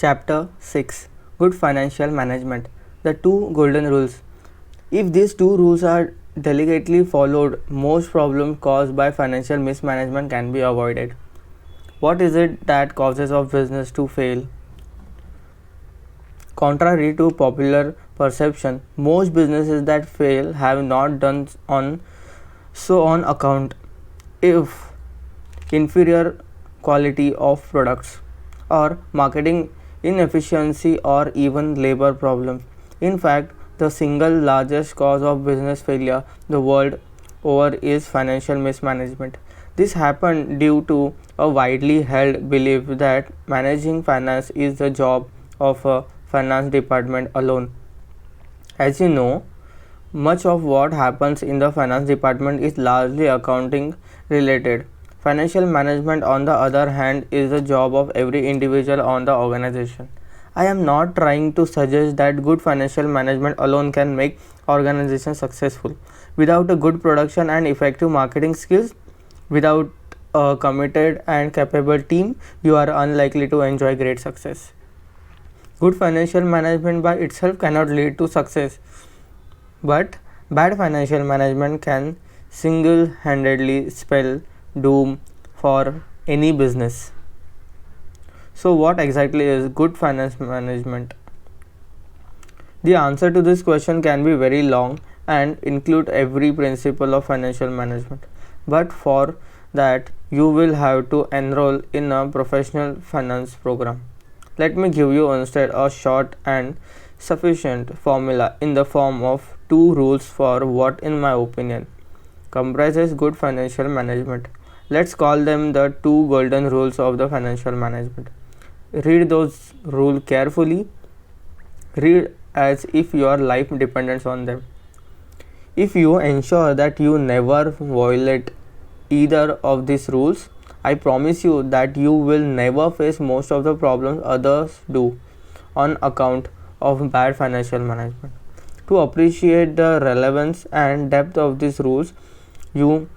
Chapter 6 Good Financial Management. The two golden rules. If these two rules are delicately followed, most problems caused by financial mismanagement can be avoided. What is it that causes a business to fail? Contrary to popular perception, most businesses that fail have not done on account of inferior quality of products or marketing inefficiency or even labor problems. In fact, the single largest cause of business failure the world over is financial mismanagement. This happened due to a widely held belief that managing finance is the job of a finance department alone. As you know, much of what happens in the finance department is largely accounting related. Financial management, on the other hand, is the job of every individual on the organization. I am not trying to suggest that good financial management alone can make organizations successful. Without a good production and effective marketing skills, without a committed and capable team, you are unlikely to enjoy great success. Good financial management by itself cannot lead to success, but bad financial management can single handedly spell doom for any business. So, what exactly is good finance management? The answer to this question can be very long and include every principle of financial management. But for that, you will have to enroll in a professional finance program. Let me give you instead a short and sufficient formula in the form of two rules for what, in my opinion, comprises good financial management. Let's call them the two golden rules of the financial management. Read those rules carefully. Read as if your life depends on them. If you ensure that you never violate either of these rules, I promise you that you will never face most of the problems others do on account of bad financial management. To appreciate the relevance and depth of these rules, you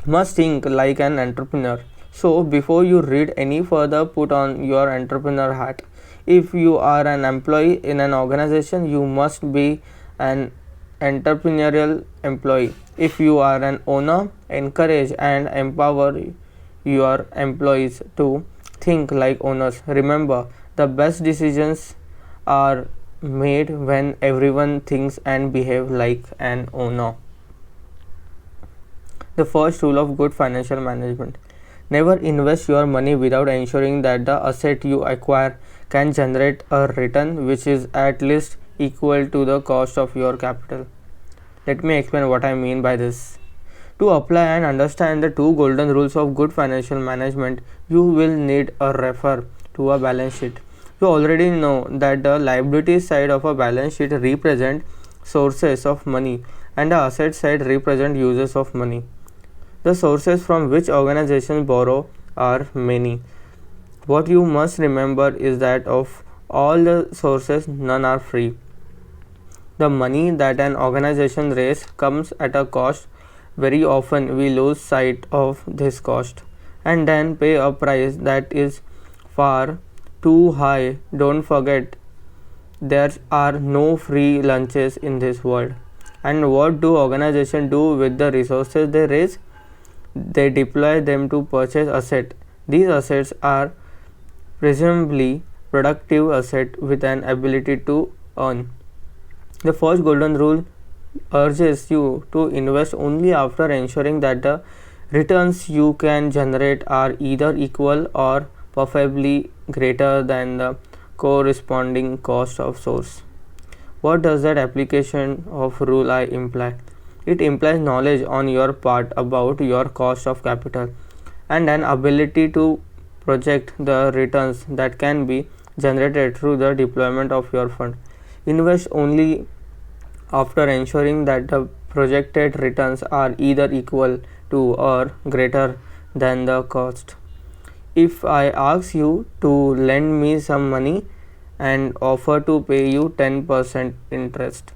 must think like an entrepreneur. So, before you read any further, put on your entrepreneur hat. If you are an employee in an organization, you must be an entrepreneurial employee. If you are an owner, encourage and empower your employees to think like owners. Remember, the best decisions are made when everyone thinks and behaves like an owner. The first rule of good financial management: never invest your money without ensuring that the asset you acquire can generate a return which is at least equal to the cost of your capital. Let me explain what I mean by this. To apply and understand the two golden rules of good financial management, you will need a refer to a balance sheet. You already know that the liability side of a balance sheet represent sources of money and the asset side represent uses of money. The sources from which organizations borrow are many. What you must remember is that of all the sources, none are free. The money that an organization raises comes at a cost. Very often we lose sight of this cost and then pay a price that is far too high. Don't forget, there are no free lunches in this world. And what do organizations do with the resources they raise? They deploy them to purchase assets. These assets are presumably productive assets with an ability to earn. The first golden rule urges you to invest only after ensuring that the returns you can generate are either equal or preferably greater than the corresponding cost of source. What does that application of rule I imply? It implies knowledge on your part about your cost of capital and an ability to project the returns that can be generated through the deployment of your fund. Invest only after ensuring that the projected returns are either equal to or greater than the cost. If I ask you to lend me some money and offer to pay you 10% interest,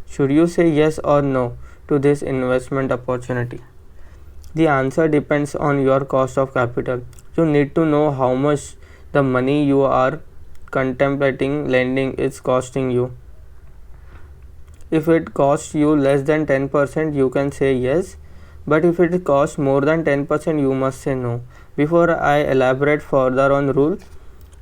should you say yes or no to this investment opportunity? The answer depends on your cost of capital. You need to know how much the money you are contemplating lending is costing you. If it costs you less than 10%, you can say yes, but if it costs more than 10%, you must say no. Before I elaborate further on rule,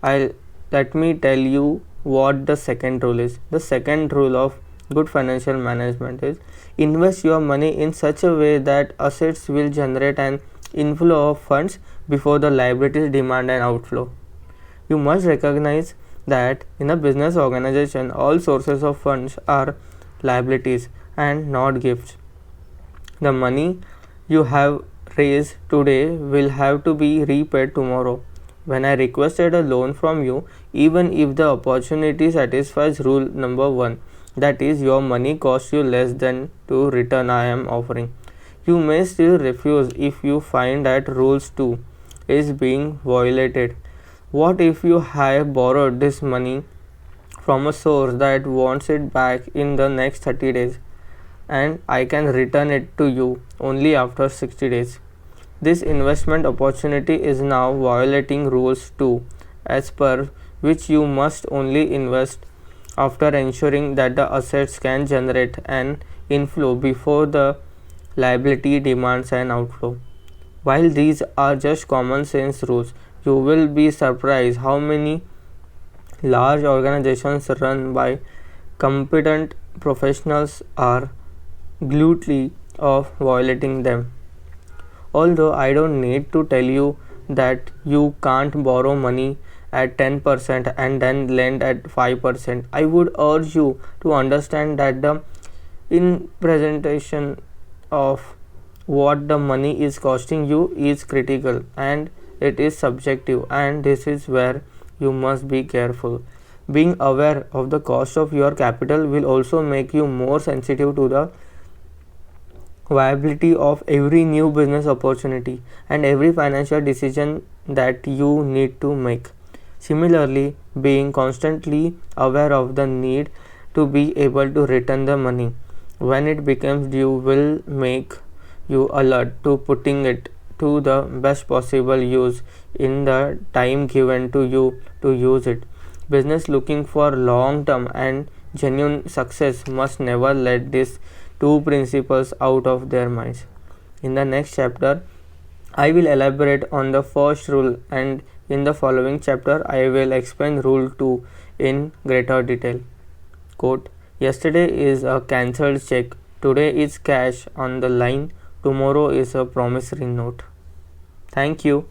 let me tell you what the second rule is. The second rule of good financial management is invest your money in such a way that assets will generate an inflow of funds before the liabilities demand an outflow. You must recognize that in a business organization, all sources of funds are liabilities and not gifts. The money you have raised today will have to be repaid tomorrow. When I requested a loan from you, even if the opportunity satisfies rule number 1, that is, your money costs you less than to return I am offering, you may still refuse if you find that rules 2 is being violated. What if you have borrowed this money from a source that wants it back in the next 30 days and I can return it to you only after 60 days? This investment opportunity is now violating rules 2, as per which you must only invest after ensuring that the assets can generate an inflow before the liability demands an outflow. While these are just common sense rules, you will be surprised how many large organizations run by competent professionals are guilty of violating them. Although I don't need to tell you that you can't borrow money at 10% and then lend at 5%, I would urge you to understand that the in presentation of what the money is costing you is critical and it is subjective, and this is where you must be careful. Being aware of the cost of your capital will also make you more sensitive to the viability of every new business opportunity and every financial decision that you need to make. Similarly, being constantly aware of the need to be able to return the money when it becomes due will make you alert to putting it to the best possible use in the time given to you to use it. Business looking for long term and genuine success must never let these two principles out of their minds. In the next chapter, I will elaborate on the first rule, and in the following chapter, I will explain rule 2 in greater detail. Quote, yesterday is a cancelled check, today is cash on the line, tomorrow is a promissory note. Thank you.